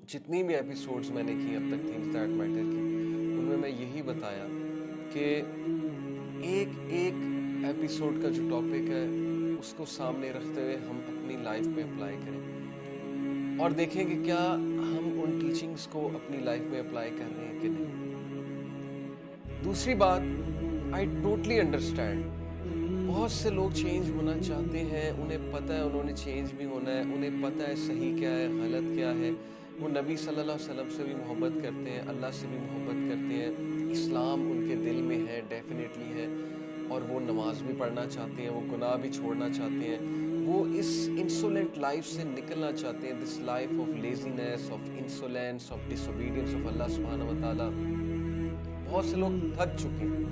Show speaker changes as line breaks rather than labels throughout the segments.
جتنی بھی ایپیسوڈز میں نے کی اب تک تھنگس دیٹ میٹر کی، ان میں یہی بتایا کہ ایک ایک ایپیسوڈ کا جو ٹاپک ہے اس کو سامنے رکھتے ہوئے ہم اپنی لائف میں اپلائی کریں اور دیکھیں کہ کیا ہم ان ٹیچنگز کو اپنی لائف میں اپلائی کر رہے ہیں کہ نہیں۔ دوسری بات، آئی ٹوٹلی انڈرسٹینڈ، بہت سے لوگ چینج ہونا چاہتے ہیں، انہیں پتہ ہے انہوں نے چینج بھی ہونا ہے، انہیں پتہ ہے صحیح کیا ہے غلط کیا ہے، وہ نبی صلی اللہ علیہ وسلم سے بھی محبت کرتے ہیں، اللہ سے بھی محبت کرتے ہیں، اسلام ان کے دل میں ہے، ڈیفینیٹلی ہے، اور وہ نماز بھی پڑھنا چاہتے ہیں، وہ گناہ بھی چھوڑنا چاہتے ہیں، وہ اس انسولنٹ لائف سے نکلنا چاہتے ہیں، this life of laziness, of insolence, of disobedience of Allah سبحانہ و تعالیٰ۔ بہت سے لوگ تھک چکے ہیں،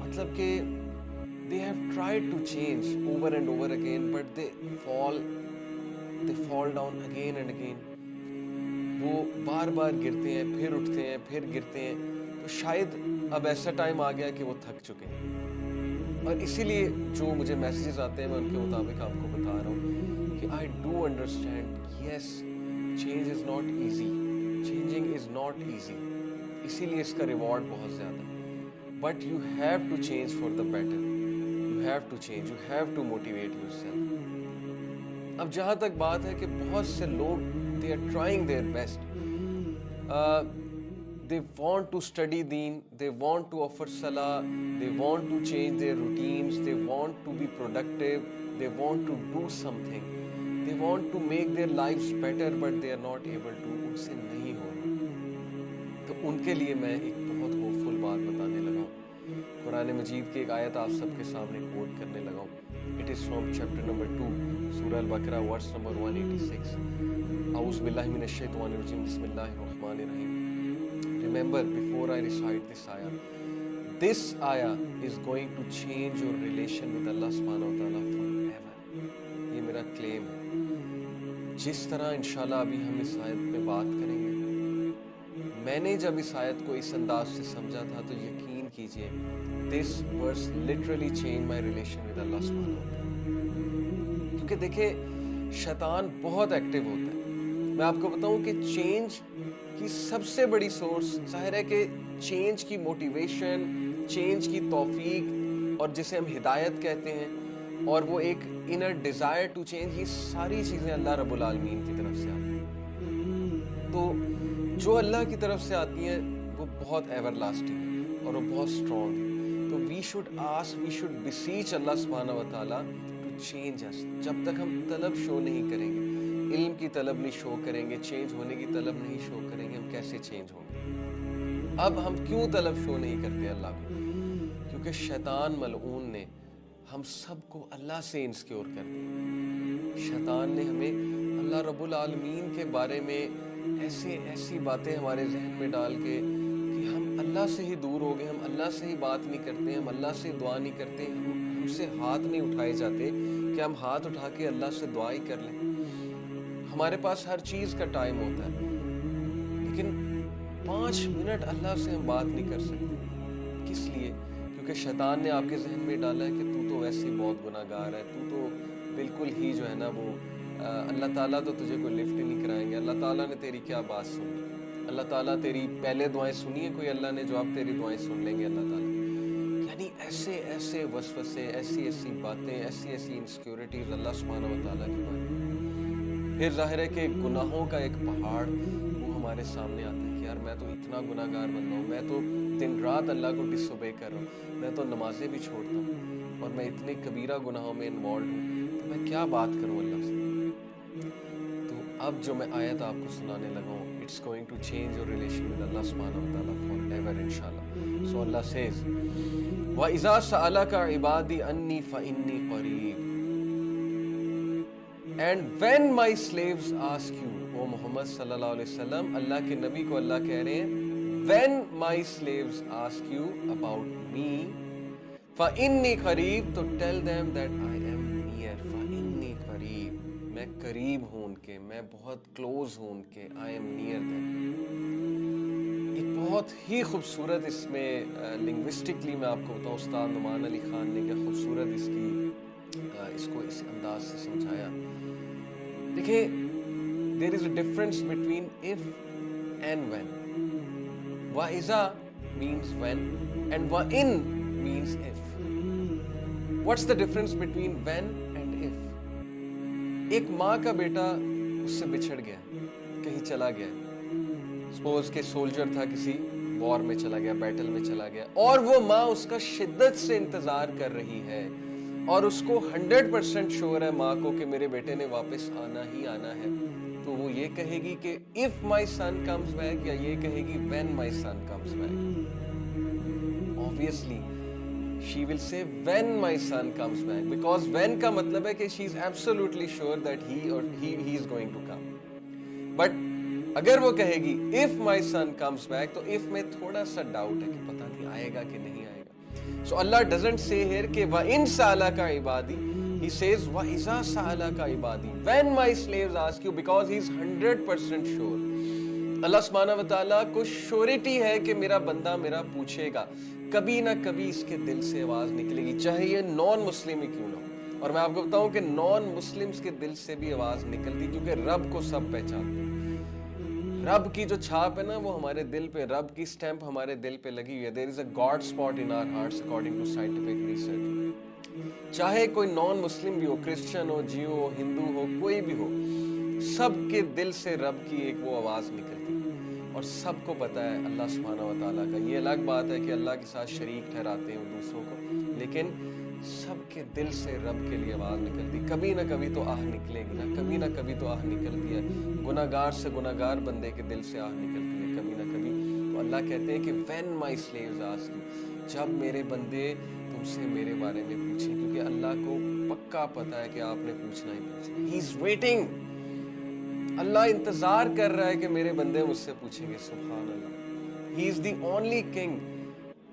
مطلب کہ they have tried to change over and over again but they fall down again and again۔ وہ بار بار گرتے ہیں، پھر اٹھتے ہیں، پھر گرتے ہیں، تو شاید اب ایسا ٹائم آ گیا کہ وہ تھک چکے ہیں، اور اسی لیے جو مجھے میسیجز آتے ہیں میں ان کے مطابق آپ کو بتا رہا ہوں کہ I do understand yes change is not easy، changing is not easy، اسی لیے اس کا ریوارڈ بہت زیادہ ہے، but you have to change for the better، you have to change، you have to motivate yourself۔ اب جہاں تک بات ہے کہ بہت سے لوگ they are trying their best، they want to study deen، they want to offer salah، they want to change their routines، they want to be productive، they want to do something، they want to make their lives better but they are not able to، ان سے نہیں ہو رہا۔ تو ان کے لیے میں ایک بہت hope فل بات بتانے لگا ہوں، قرآن مجید کی ایک آیت آپ سب کے سامنے کوٹ کرنے لگا ہوں۔ It is from chapter number 2 سورہ البقرہ ورس نمبر 186۔ اعوذ باللہ من الشیطان الرجیم، بسم اللہ الرحمن الرحیم۔ Remember before I recite this ayah is going to change your relation with Allah subhanahu wa ta'ala forever۔ یہ میرا کلیم ہے۔ جس طرح انشاءاللہ ابھی ہم اس آیت پہ بات کریں گے، میں نے جب اس آیت کو اس انداز سے سمجھا تھا تو یقین کیجئے this verse literally changed my relation with Allah subhanahu wa ta'ala۔ کیونکہ دیکھیں شیطان بہت ایکٹیو ہوتا ہے، میں آپ کو بتاؤں کہ چینج کی سب سے بڑی سورس، ظاہر ہے کہ چینج کی موٹیویشن، چینج کی توفیق، اور جسے ہم ہدایت کہتے ہیں، اور وہ ایک انر ڈیزائر ٹو چینج، یہ ساری چیزیں اللہ رب العالمین کی طرف سے آتی ہیں۔ تو جو اللہ کی طرف سے آتی ہیں وہ بہت ایور لاسٹنگ ہے اور وہ بہت اسٹرانگ ہے۔ تو we should ask, we should beseech Allah سبحانہ و تعالیٰ ٹو چینج اس۔ جب تک ہم طلب شو نہیں کریں گے، علم کی طلب نہیں شو کریں گے، چینج ہونے کی طلب نہیں شو کریں گے، ہم کیسے چینج ہوں گے؟ اب ہم کیوں طلب شو نہیں کرتے اللہ کو؟ کیونکہ شیطان ملعون نے ہم سب کو اللہ سے انسیکیور کر دیا۔ شیطان نے ہمیں اللہ رب العالمین کے بارے میں ایسی باتیں ہمارے ذہن میں ڈال کے کہ ہم اللہ سے ہی دور ہو گئے، ہم اللہ سے ہی بات نہیں کرتے، ہم اللہ سے دعا نہیں کرتے، ہم سے ہاتھ نہیں اٹھائے جاتے کہ ہم ہاتھ اٹھا کے اللہ سے دعا ہی کر لیں۔ ہمارے پاس ہر چیز کا ٹائم ہوتا ہے، لیکن 5 منٹ اللہ سے ہم بات نہیں کر سکتے۔ کس لیے؟ کیونکہ شیطان نے آپ کے ذہن میں ڈالا ہے کہ تو ویسے ہی بہت گناہ گار ہے، تو بالکل ہی جو ہے نا وہ اللہ تعالیٰ تو تجھے کوئی لفٹ ہی نہیں کرائیں گے، اللہ تعالیٰ نے تیری کیا بات سنی، اللہ تعالیٰ تیری پہلے دعائیں سنی ہیں کوئی، اللہ نے جو آپ تیری دعائیں سن لیں گے اللہ تعالیٰ۔ یعنی ایسے وسوسے، ایسی باتیں، ایسی انسیکیورٹیز اللہ سبحانہ و تعالیٰ کے بارے میں۔ پھر ظاہر ہے کہ گناہوں کا ایک پہاڑ وہ ہمارے سامنے آتا ہے کہ یار میں تو اتنا گناہ گار بن رہا ہوں، میں تو دن رات اللہ کو ڈس اوبے کر رہا ہوں، میں تو نمازیں بھی چھوڑتا ہوں، اور میں اتنے کبیرہ گناہوں میں انوالوڈ ہوں، تو میں کیا بات کروں اللہ سے؟ تو اب جو میں آیت آپ کو سنانے لگا ہوں، it's going to change your relation with Allah سبحانہ و تعالیٰ فار ایور انشاءاللہ۔ سو اللہ سیز وَإِذَا سَأَلَكَ عِبَادِي عَنِّي فَإِنِّي قَرِيبٌ، And when my slaves ask you، او محمد صلی اللہ علیہ وسلم، اللہ کے نبی کو اللہ کہہ رہے ہیں when my slaves ask you about me فَإِنِّي قَرِيب، تو tell them that I am near، فَإِنِّي قَرِيب، میں قریب ہوں ان کے، میں بہت کلوز ہوں ان کے، I am near them۔ ایک بہت ہی خوبصورت اس میں لنگوسٹکلی میں آپ کو بتاؤں، استاد نعمان علی خان نے کیا خوبصورت اس کو اس انداز سے سمجھایا۔ دیکھیں there is a difference between if and when. وَإِذَا means when and وَإِن means if. What's the difference between when and if? ایک ماں کا بیٹا اس سے بچھڑ گیا, کہیں چلا گیا, سپوز کہ سولجر تھا, کسی وار میں چلا گیا, بیٹل میں چلا گیا, اور وہ ماں اس کا شدت سے انتظار کر رہی ہے, اور اس کو 100% شور ہے ماں کو کہ میرے بیٹے نے واپس آنا ہی آنا ہے, تو وہ یہ کہے گی کہ if my son comes back, یا یہ کہے گی when my son comes back? Obviously she will say when my son comes back, because when کا مطلب ہے کہ she is absolutely sure that he is going to come. But اگر وہ کہے گی if my son comes back, تو if میں تھوڑا سا ڈاؤٹ ہے کہ پتہ نہیں آئے گا کہ نہیں آئے گا. So Allah doesn't say here کہ وَإِن سَأَلَكَ عِبَادِي, He says وَإِذَا سَأَلَكَ عِبَادِي, when my slaves ask you, because He is 100% sure. اللہ سبحانہ وتعالیٰ کو شورٹی ہے کہ میرا بندہ میرا پوچھے گا, کبھی نہ کبھی اس کے دل سے آواز نکلے گی, چاہے یہ نان مسلم ہی کیوں نہ ہو. اور میں آپ کو بتاؤں کہ نان مسلمز کے دل سے بھی آواز نکلتی, کیونکہ رب کو سب پہچانتے ہیں. رب کی جو چھاپ ہے نا وہ ہمارے دل پہ, رب کی سٹیمپ ہمارے دل پہ لگی ہوئی ہے. there is a God spot in our hearts according to scientific research. چاہے کوئی نان مسلم بھی ہو, کرسچن ہو, جیو ہو, ہندو ہو, کوئی بھی ہو, سب کے دل سے رب کی ایک وہ آواز نکلتی ہے, اور سب کو پتا ہے اللہ سبحانہ و تعالیٰ کا. یہ الگ بات ہے کہ اللہ کے ساتھ شریک ٹھہراتے ہیں دوسروں کو, لیکن سب کے دل سے رب کے لیے آواز نکلتی. کبھی نہ کبھی تو آہ نکلے گی نا, کبھی نہ کبھی تو آہ نکلتی ہے. گناہگار سے گناہگار بندے کے دل سے آہ نکلتی ہے کبھی نہ کبھی. تو اللہ کہتے ہیں کہ when my slaves ask you, جب میرے بندے تم سے میرے بارے میں پوچھیں, کیونکہ اللہ کو پکا پتا ہے کہ آپ نے پوچھنا ہی پوچھنا. He is waiting. اللہ انتظار کر رہا ہے کہ میرے بندے مجھ سے پوچھیں گے. سبحان اللہ. He is the only king.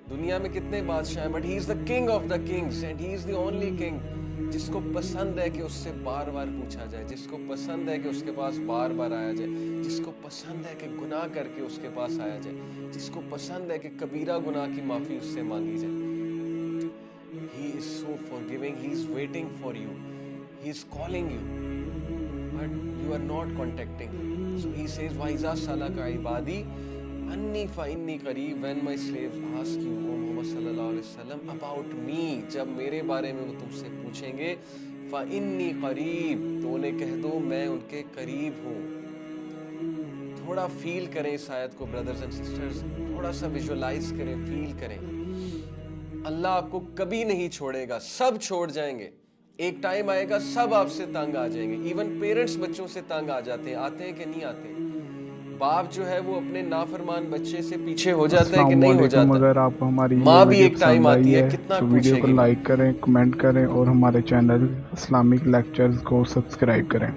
دنیا میں کتنے بادشاہ ہیں, but he is the king of the kings and he is the only king جس کو پسند ہے کہ اس سے بار بار پوچھا جائے, جس کو پسند ہے کہ اس کے پاس بار بار آیا جائے, جس کو پسند ہے کہ گناہ کر کے اس کے پاس آیا جائے, جس کو پسند ہے کہ کبیرہ گناہ کی معافی اس سے مانگی جائے. He is so forgiving. He is waiting for you. He is calling you, but you are not contacting him. So he says وَإِذَا سَأَلَكَ عِبَادِي انی فَإِنِّي قَرِيبٌ, when my slaves ask you, O Muhammad صلی اللہ علیہ وسلم, about me, جب میرے بارے میں وہ تم سے پوچھیں گے, فَإِنِّي قَرِيب, تو انہیں کہہ دو میں ان کے قریب ہوں. تھوڑا فیل کریں اس آیت کو بردرز اینڈ سسٹرز, تھوڑا سا ویژولائز کریں, فیل کریں. اللہ آپ کو کبھی نہیں چھوڑے گا, سب چھوڑ جائیں گے, ایک ٹائم آئے گا سب آپ سے تنگ آ جائیں گے. ایون پیرنٹس بچوں سے تنگ آ جاتے ہیں, آتے ہیں کہ نہیں آتے. باپ جو ہے وہ اپنے نافرمان بچے سے پیچھے ہو جاتا ہے کہ نہیں ہو جاتا.
اگر آپ ہماری
ماں بھی ایک ٹائم آتی ہے کتنا
تو ویڈیو
پوچھے
کو
گی.
لائک کریں, کمنٹ کریں, اور ہمارے چینل اسلامک لیکچرز کو سبسکرائب کریں.